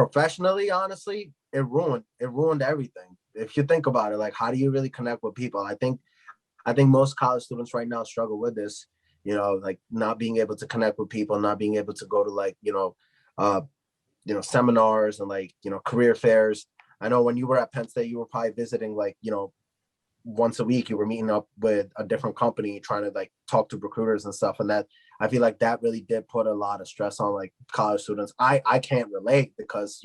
professionally, honestly, it ruined everything. If you think about it, like, how do you really connect with people? I think most college students right now struggle with this, like not being able to connect with people, not being able to go to, like, uh, seminars and, like, career fairs. I know when you were at Penn State, you were probably visiting, like, once a week, you were meeting up with a different company, trying to, like, talk to recruiters and stuff. And that, I feel like that really did put a lot of stress on, like, college students. I can't relate because,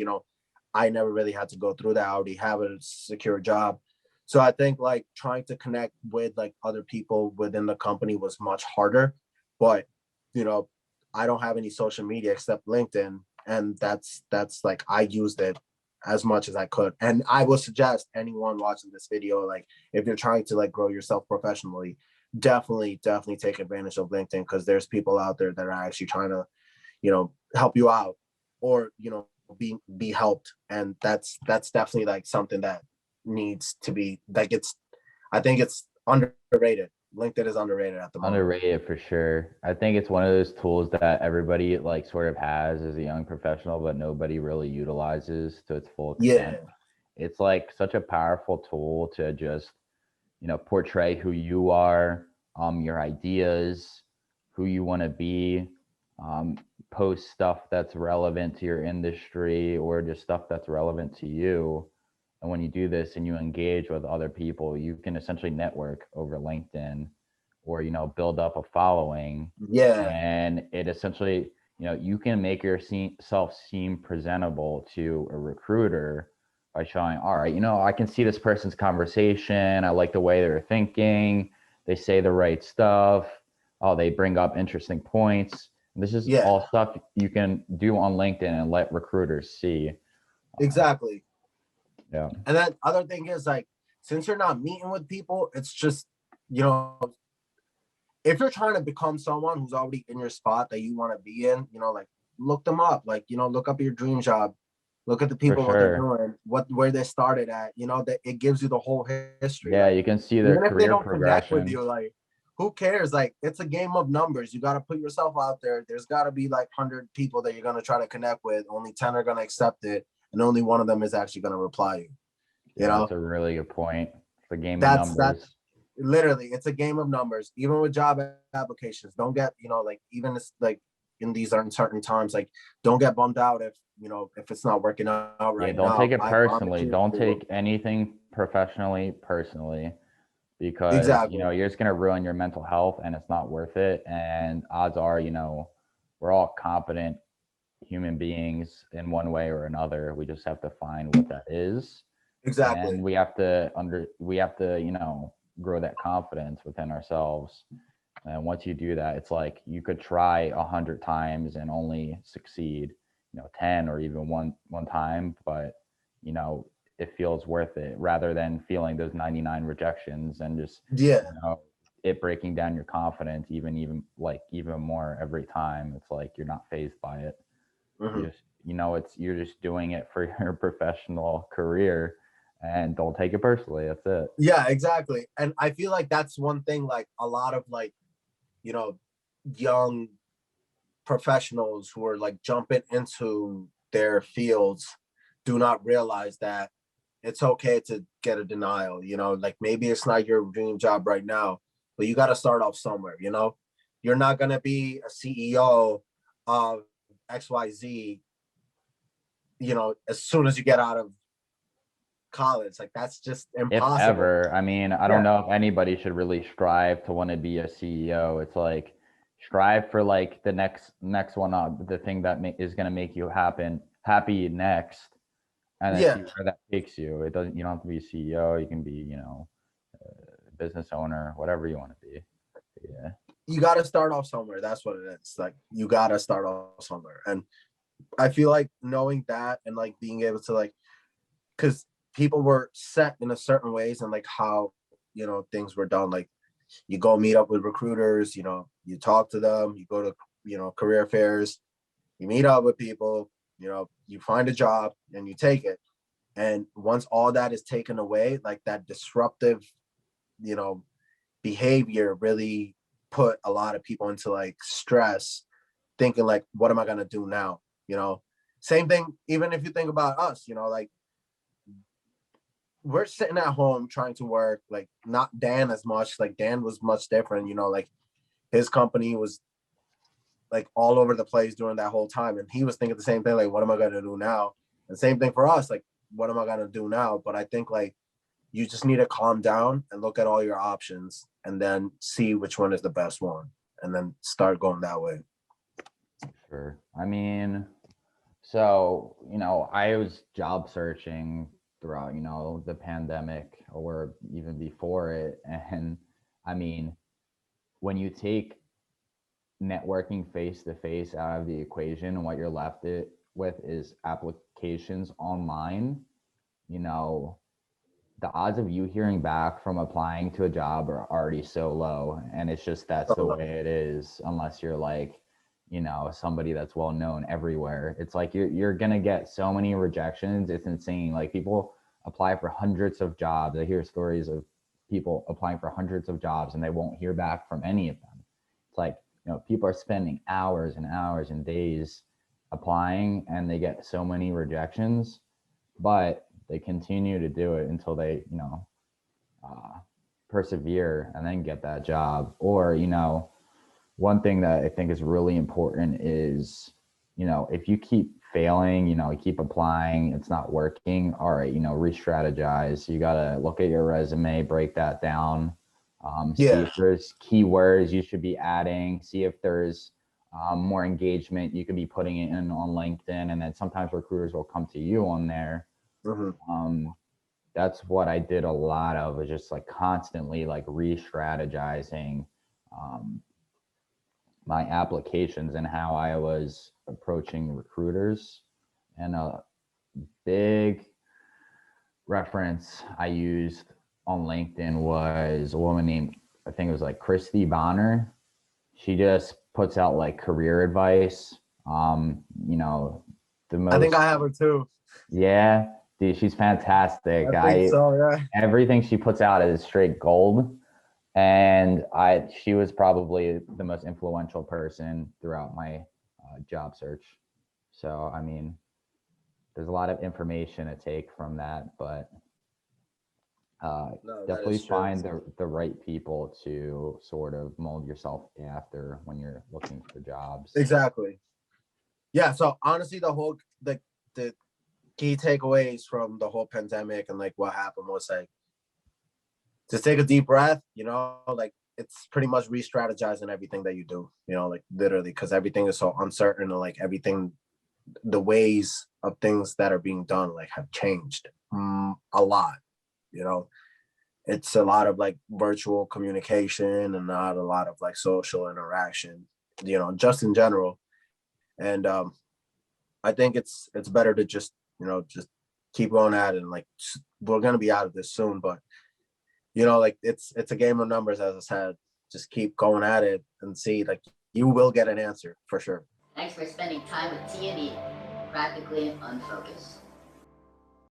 I never really had to go through that. I already have a secure job. So I think, like, trying to connect with, like, other people within the company was much harder. But, you know, I don't have any social media except LinkedIn. And that's like, I used it as much as I could. And I would suggest anyone watching this video, like, if you're trying to, like, grow yourself professionally, definitely take advantage of LinkedIn, because there's people out there that are actually trying to, help you out, or, be helped. And that's definitely, like, something that needs to be, like, I think it's underrated. LinkedIn is underrated at the moment. Underrated for sure. I think it's one of those tools that everybody like sort of has as a young professional, but nobody really utilizes to its full extent. Yeah, It's like such a powerful tool to just, portray who you are, your ideas, who you want to be, um, post stuff that's relevant to your industry or just stuff that's relevant to you. And when you do this and you engage with other people, you can essentially network over LinkedIn or, build up a following. yeah, And it essentially, you can make yourself seem presentable to a recruiter by showing, all right, I can see this person's conversation. I like the way they're thinking. They say the right stuff. Oh, they bring up interesting points. This is yeah, all stuff you can do on LinkedIn and let recruiters see. Uh, exactly. yeah, And then other thing is, like, since you're not meeting with people, it's just, you know, if you're trying to become someone who's already in your spot that you want to be in, like, look them up, like, look up your dream job, look at the for people, what they're sure. doing, where they started at, that it gives you the whole history. Yeah, Like, you can see their even if they career don't connect with progression. you, like, who cares? Like, it's a game of numbers. You got to put yourself out there. There's got to be like 100 people that you're going to try to connect with. Only 10 are going to accept it, and only one of them is actually going to reply you. You Yeah, that's know, a really good point. It's a game of that's numbers. literally, it's a game of numbers. Even with job applications, don't get, like, even like in these uncertain times, like, don't get bummed out if it's not working out Yeah, right don't take now. it I promise personally. you Don't it will. take anything professionally personally because, Exactly. you're just going to ruin your mental health and it's not worth it. And odds are, we're all competent human beings in one way or another. We just have to find what that is. And Exactly. we have to, grow that confidence within ourselves. And once you do that, it's like you could try 100 times and only succeed, 10 or even one time, but you know, it feels worth it rather than feeling those 99 rejections and just, Yeah. it breaking down your confidence even more every time. It's like you're not phased by it. You Mhm. just, you're just doing it for your professional career and don't take it personally. That's it. Yeah, exactly. And I feel like that's one thing, like, a lot of, like, you know, young professionals who are, like, jumping into their fields do not realize that it's okay to get a denial, like, maybe it's not your dream job right now, but you got to start off somewhere. You're not going to be a CEO of XYZ, as soon as you get out of college. Like, that's just If impossible. ever. I mean, I don't Yeah. know if anybody should really strive to want to be a CEO. It's like strive for like the next one up, the thing that is going to make you happy next, and then see Yeah. where that takes you. It doesn't. You don't have to be a CEO. You can be, a business owner, whatever you want to be. Yeah, You got to start off somewhere. That's what it is. Like, you got to start off somewhere. And I feel like knowing that, and, like, being able to, like, because people were set in a certain ways, and, like, how, things were done. Like, you go meet up with recruiters, you talk to them, you go to, career fairs, you meet up with people, you find a job and you take it. And once all that is taken away, like, that disruptive, you know, behavior really put a lot of people into, like, stress, thinking, like, what am I going to do now? You know, Same thing, even if you think about us, you know, like we're sitting at home trying to work, like not Dan as much, like Dan was much different, you know, like his company was like all over the place during that whole time. And he was thinking the same thing, like, what am I gonna do now? And same thing for us, like, what am I gonna do now? But I think like you just need to calm down and look at all your options and then see which one is the best one and then start going that way. Sure. I mean, so, I was job searching throughout, the pandemic or even before it. And I mean, when you take networking face to face out of the equation and what you're left with is applications online, you know, the odds of you hearing back from applying to a job are already so low. And it's just that's the way it is, unless you're like, somebody that's well known everywhere. It's like you're gonna get so many rejections. It's insane. Like people apply for hundreds of jobs. I hear stories of people applying for hundreds of jobs and they won't hear back from any of them. It's like, people are spending hours and hours and days applying and they get so many rejections, but they continue to do it until they, uh, persevere and then get that job. Or, one thing that I think is really important is, if you keep failing, you keep applying, it's not working. All right, re-strategize. You got to look at your resume, break that down, see if there's keywords you should be adding, see if there's more engagement you could be putting it in on LinkedIn. And then sometimes recruiters will come to you on there. That's what I did a lot of, is just like constantly like re-strategizing my applications and how I was approaching recruiters. And a big reference I used on LinkedIn was a woman named, I think it was like Christy Bonner. She just puts out like career advice. The most, I think I have her too. Yeah, dude, she's fantastic. I think so, yeah. Everything she puts out is straight gold. And she was probably the most influential person throughout my job search. So, I mean, there's a lot of information to take from that, but No, definitely find the right people to sort of mold yourself after when you're looking for jobs. Exactly. Yeah. So honestly, the key takeaways from the whole pandemic and like what happened was like just take a deep breath, like it's pretty much re-strategizing everything that you do, like literally, because everything is so uncertain and like everything, the ways of things that are being done like have changed a lot. It's a lot of like virtual communication and not a lot of like social interaction, just in general. And I think it's better to just just keep going at it. And like we're gonna be out of this soon, but like it's a game of numbers, as I said. Just keep going at it and see, like you will get an answer for sure. Thanks for spending time with T&E, practically unfocused.